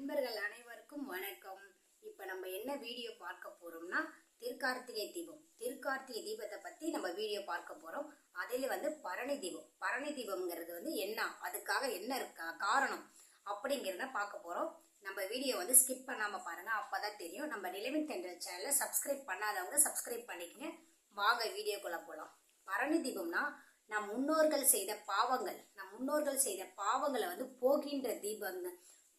நண்பர்கள் அனைவருக்கும் வணக்கம். இப்போ நம்ம என்ன வீடியோ பார்க்க போறோம்னா திருக்கார்த்திகை தீபம். திருக்கார்த்திகை தீபத்தை பத்தி நம்ம வீடியோ பார்க்க போறோம். அதில் பரணி தீபம். பரணி தீபம்ங்கிறது என்ன, அதுக்காக என்ன இருக்கா காரணம் அப்படிங்கிறத பார்க்க போறோம். நம்ம வீடியோ ஸ்கிப் பண்ணாம பாருங்க, அப்பதான் தெரியும். நம்ம நிலவின் தென்றல் சேனலை சப்ஸ்கிரைப் பண்ணாதவங்க சப்ஸ்கிரைப் பண்ணிக்கங்க. வாங்க வீடியோக்குள்ள போலாம். பரணி தீபம்னா நம் முன்னோர்கள் செய்த பாவங்களை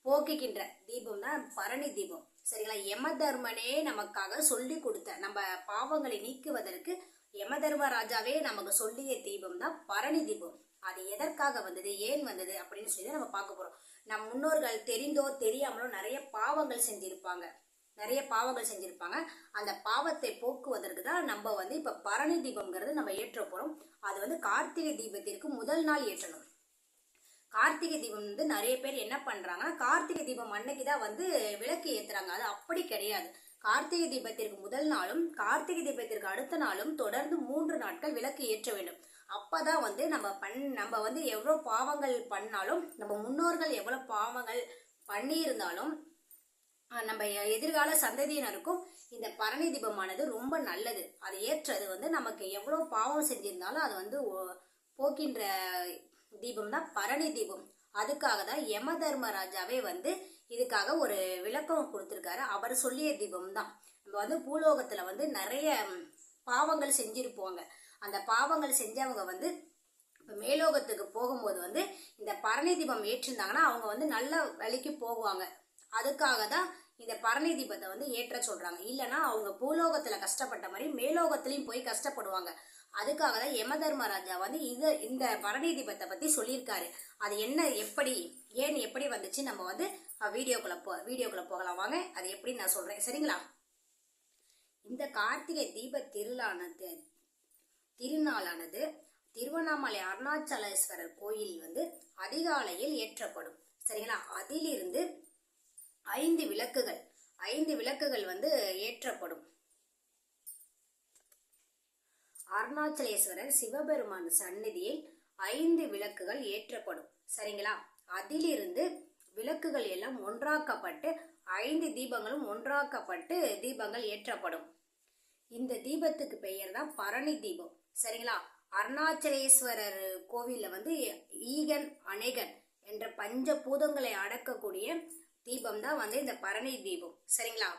போக்குகின்ற தீபம் தான் பரணி தீபம். சரிங்களா? யம தர்மனே நமக்காக சொல்லி கொடுத்த, நம்ம பாவங்களை நீக்குவதற்கு யம தர்மராஜாவே நமக்கு சொல்லிய தீபம் தான் பரணி தீபம். அது எதற்காக வந்தது, ஏன் வந்தது அப்படின்னு சொல்லி நம்ம பார்க்க போறோம். நம் முன்னோர்கள் தெரிந்தோ தெரியாமலோ நிறைய பாவங்கள் செஞ்சிருப்பாங்க. அந்த பாவத்தை போக்குவதற்கு தான் நம்ம இப்ப பரணி தீபம்ங்கிறது நம்ம ஏற்ற போறோம். அது கார்த்திகை தீபத்திற்கு முதல் நாள் ஏற்றணும். கார்த்திகை தீபம் நிறைய பேர் என்ன பண்றாங்கன்னா, கார்த்திகை தீபம் அன்னைக்குதான் விளக்கு ஏத்துறாங்க. அது அப்படி கிடையாது. கார்த்திகை தீபத்திற்கு முதல் நாளும் கார்த்திகை தீபத்திற்கு அடுத்த நாளும் தொடர்ந்து 3 நாட்கள் விளக்கு ஏற்ற வேண்டும். அப்பதான் நம்ம எவ்வளவு பாவங்கள் பண்ணாலும், நம்ம முன்னோர்கள் எவ்வளவு பாவங்கள் பண்ணி இருந்தாலும் நம்ம எதிர்கால சந்ததியினருக்கும் இந்த பரணி தீபமானது ரொம்ப நல்லது. அது ஏற்றது நமக்கு எவ்வளவு பாவம் செஞ்சிருந்தாலும் அது போக்கின்ற தீபம் தான் பரணி தீபம். அதுக்காக தான் யம தர்மராஜாவே இதுக்காக ஒரு விளக்கம் கொடுத்திருக்காரு. அவர் சொல்லிய தீபம் தான். நம்ம பூலோகத்துல நிறைய பாவங்கள் செஞ்சிருப்போங்க. அந்த பாவங்கள் செஞ்சவங்க மேலோகத்துக்கு போகும்போது இந்த பரணி தீபம் ஏற்றிருந்தாங்கன்னா அவங்க நல்ல வழிக்கு போகுவாங்க. அதுக்காக தான் இந்த பரணி தீபத்தை ஏற்ற சொல்றாங்க. இல்லைன்னா அவங்க பூலோகத்துல கஷ்டப்பட்ட மாதிரி மேலோகத்திலையும் போய் கஷ்டப்படுவாங்க. அதுக்காக தான் யம தர்மராஜா இந்த பரணி தீபத்தை பத்தி சொல்லியிருக்காரு. அது என்ன, எப்படி, ஏன், எப்படி வந்துச்சு நம்ம வீடியோக்குள்ள போகலாம். வாங்க, அது எப்படி நான் சொல்றேன். சரிங்களா? இந்த கார்த்திகை தீப திருநாளானது திருவண்ணாமலை அருணாச்சலேஸ்வரர் கோயில் அதிகாலையில் ஏற்றப்படும். சரிங்களா? அதிலிருந்து 5 விளக்குகள் ஏற்றப்படும். அருணாச்சலேஸ்வரர் சிவபெருமான் சந்நிதியில் 5 விளக்குகள் ஏற்றப்படும். சரிங்களா? அதிலிருந்து விளக்குகள் எல்லாம் ஒன்றாக்கப்பட்டு 5 தீபங்களும் ஒன்றாக்கப்பட்டு தீபங்கள் ஏற்றப்படும். இந்த தீபத்துக்கு பெயர் தான் பரணி தீபம். சரிங்களா? அருணாச்சலேஸ்வரர் கோவில்ல ஈகன் அநேகன் என்ற பஞ்சபூதங்களை அடக்கக்கூடிய தீபம் தான் இந்த பரணி தீபம். சரிங்களா?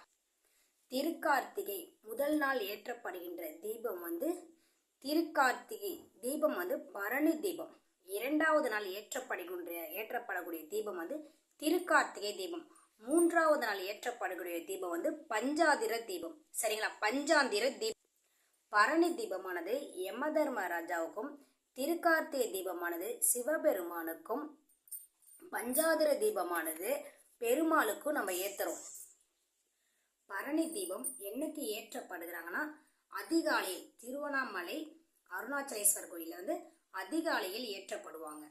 திருக்கார்த்திகை முதல் நாள் ஏற்றப்படுகின்ற தீபம் திருக்கார்த்திகை தீபம் பரணி தீபம். 2வது நாள் ஏற்றப்படக்கூடிய தீபம் திருக்கார்த்திகை தீபம். 3வது நாள் ஏற்றப்படக்கூடிய தீபம் பஞ்சாதிர தீபம். சரிங்களா? பஞ்சாந்திர தீபம். பரணி தீபமானது யம தர்மராஜாவுக்கும், திருக்கார்த்திகை தீபமானது சிவபெருமானுக்கும், பஞ்சாதிர தீபமானது பெருமாளுக்கும் நம்ம ஏத்துறோம். பரணி தீபம் என்னைக்கு ஏற்றப்படுகிறாங்கன்னா, அதிகாலையில் திருவண்ணாமலை அருணாச்சலேஸ்வரர் கோயில்ல அதிகாலையில் ஏற்றப்படுவாங்க.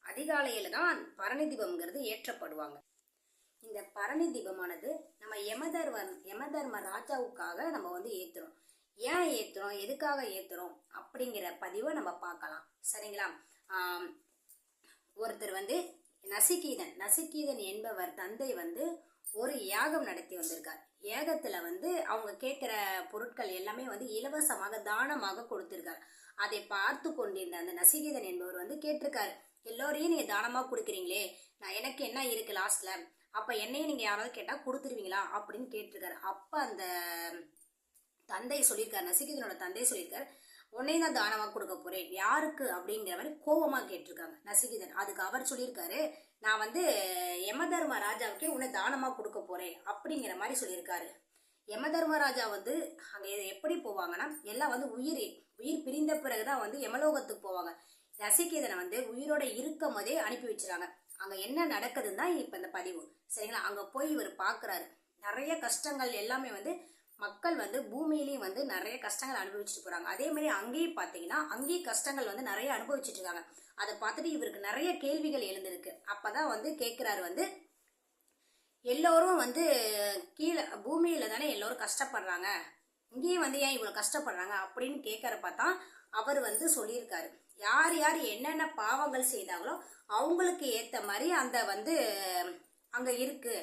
அதிகாலையில தான் பரணி தீபம்ங்கிறது ஏற்றப்படுவாங்க. இந்த பரணி தீபமானது நம்ம யம தர்ம ராஜாவுக்காக நம்ம ஏத்துறோம். ஏன் ஏத்துறோம், எதுக்காக ஏத்துறோம் அப்படிங்கிற பதிவை நம்ம பார்க்கலாம். சரிங்களா? ஒருத்தர் நசிகீதன் என்பவர் தந்தை ஒரு யாகம் நடத்தி வந்திருக்கார். யாகத்துல அவங்க கேட்கிற பொருட்கள் எல்லாமே இலவசமாக தானமாக கொடுத்திருக்காரு. அதை பார்த்து கொண்டிருந்த அந்த நசிகீதன் என்பவர் கேட்டிருக்காரு, எல்லோரையும் நீங்க தானமா கொடுக்குறீங்களே, நான் எனக்கு என்ன இருக்கு லாஸ்ட்ல, அப்ப என்னையும் நீங்க யாராவது கேட்டா கொடுத்துருவீங்களா அப்படின்னு கேட்டிருக்காரு. அப்ப அந்த தந்தை சொல்லியிருக்காரு, நசிகீதனோட தந்தை சொல்லியிருக்காரு, உன்னையும் தான் தானமா கொடுக்க போறேன், யாருக்கு அப்படிங்கிற மாதிரி கோபமா கேட்டிருக்காங்க நசிகீதன். அதுக்கு அவர் சொல்லியிருக்காரு, நான் யம தர்ம ராஜாவுக்கே உன்னை தானமா கொடுக்க போறேன் அப்படிங்கிற மாதிரி சொல்லியிருக்காரு. யம தர்மராஜா அங்க எப்படி போவாங்கன்னா, எல்லாம் உயிர் பிரிந்த பிறகுதான் யமலோகத்துக்கு போவாங்க. நசிகீதனை உயிரோட இருக்கும் போதே அனுப்பி வச்சிருக்காங்க. அங்க என்ன நடக்குதுன்னு தான் இப்ப இந்த பதிவு. சரிங்களா? அங்க போய் இவர் பாக்குறாரு, நிறைய கஷ்டங்கள் எல்லாமே மக்கள் பூமியிலையும் நிறைய கஷ்டங்கள் அனுபவிச்சுட்டு போறாங்க. அதே மாதிரி அங்கேயும் பாத்தீங்கன்னா, அங்கேயும் கஷ்டங்கள் நிறைய அனுபவிச்சுட்டு இருக்காங்க. அதை பார்த்துட்டு இவருக்கு நிறைய கேள்விகள் எழுந்திருக்கு. அப்பதான் கேட்கிறாரு, எல்லோரும் கீழே பூமியில தானே எல்லோரும் கஷ்டப்படுறாங்க, இங்கேயும் ஏன் இவ்வளவு கஷ்டப்படுறாங்க அப்படின்னு கேட்கறப்ப தான் அவர் சொல்லியிருக்காரு, யார் யார் என்னென்ன பாவங்கள் செய்தாங்களோ அவங்களுக்கு ஏத்த மாதிரி அந்த அங்க இருக்கு,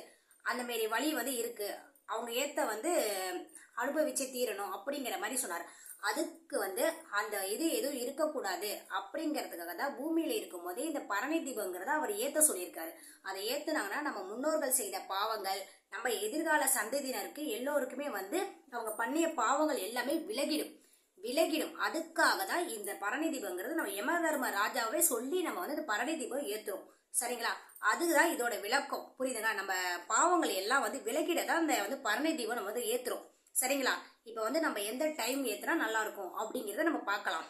அந்த மாரி வழி வந்து இருக்கு, அவங்க ஏத்த வந்து அனுபவிச்சு தீரணும் அப்படிங்கிற மாதிரி சொன்னார். அதுக்கு வந்து அந்த இது எதுவும் இருக்கக்கூடாது அப்படிங்கிறதுக்காக தான் பூமியில இருக்கும் போதே இந்த பரணி தீபங்கிறத அவர் ஏத்த சொல்லியிருக்காரு. அதை ஏத்துனாங்கன்னா நம்ம முன்னோர்கள் செய்த பாவங்கள் நம்ம எதிர்கால சந்ததியினருக்கு எல்லோருக்குமே வந்து அவங்க பண்ணிய பாவங்கள் எல்லாமே விலகிடும். அதுக்காக தான் இந்த பரணி தீபங்கிறது நம்ம யமதர்ம ராஜாவே சொல்லி நம்ம வந்து இந்த பரணி தீபம் ஏத்துறோம். சரிங்களா? அதுதான் இதோட விளக்கம். புரியுதுங்களா? நம்ம பாவங்கள் எல்லாம் வந்து விலகிடதான் இந்த வந்து பரணி தீபம் நம்ம வந்து ஏத்துறோம். சரிங்களா? இப்ப வந்து நம்ம எந்த டைம் ஏத்துனா நல்லா இருக்கும் அப்படிங்கிறத நம்ம பார்க்கலாம்.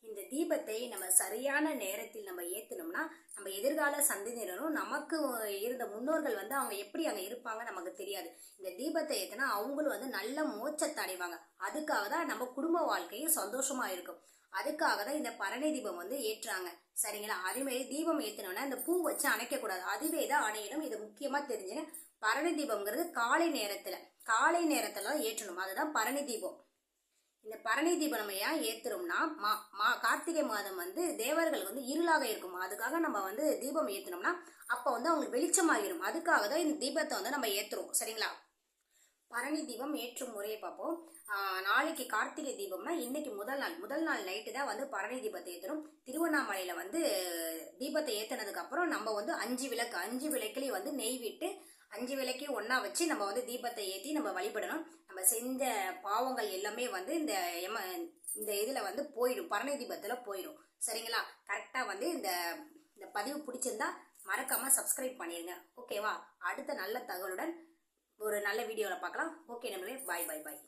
இந்த தீபத்தை நம்ம சரியான நேரத்தில் நம்ம ஏத்தனோம்னா நம்ம எதிர்கால சந்ததியினரும் நமக்கு இருந்த முன்னோர்கள் வந்து அவங்க எப்படி அங்க இருப்பாங்க நமக்கு தெரியாது. இந்த தீபத்தை ஏத்தினா அவங்களும் வந்து நல்ல மோட்சத்தை அடைவாங்க. அதுக்காக தான் நம்ம குடும்ப வாழ்க்கையும் சந்தோஷமா இருக்கும். அதுக்காக தான் இந்த பரணி தீபம் வந்து ஏற்றுறாங்க. சரிங்களா? அதே மாதிரி தீபம் ஏத்தினோம்னா இந்த பூ வச்சு அணைக்க கூடாது, அதுவே தான் அணையிடும். இது முக்கியமா தெரிஞ்சுங்க. பரணி தீபம்ங்கிறது காலை நேரத்துல தான் ஏற்றணும். அதுதான் பரணி தீபம். இந்த பரணி தீபம் நம்ம ஏன் ஏத்துறோம்னா கார்த்திகை மாதம் வந்து தேவர்கள் வந்து இருளாக இருக்கும். அதுக்காக நம்ம வந்து தீபம் ஏத்தினோம்னா அப்ப வந்து அவங்களுக்கு வெளிச்சமாகிடும். அதுக்காக தான் இந்த தீபத்தை வந்து நம்ம ஏத்துறோம். சரிங்களா? பரணி தீபம் ஏற்றும் முறையை பார்ப்போம். நாளைக்கு கார்த்திகை தீபம்னா இன்னைக்கு முதல் நாள் நைட்டு தான் வந்து பரணி தீபத்தை ஏற்றணும். திருவண்ணாமலையில வந்து தீபத்தை ஏற்றினதுக்கு அப்புறம் நம்ம வந்து 5 விளக்குலேயும் வந்து நெய் விட்டு 5 விளக்கையும் ஒன்னா வச்சு நம்ம வந்து தீபத்தை ஏற்றி நம்ம வழிபடணும். நம்ம செஞ்ச பாவங்கள் எல்லாமே வந்து இந்த இதுல வந்து போயிடும், பரணி தீபத்துல போயிடும். சரிங்களா? கரெக்டா வந்து இந்த பதிவு பிடிச்சிருந்தா மறக்காம சப்ஸ்கிரைப் பண்ணிருங்க. ஓகேவா? அடுத்த நல்ல தகவலுடன் ஒரு நல்ல வீடியோவில் பார்க்கலாம். ஓகே நம்மளே, பாய் பாய் பாய்.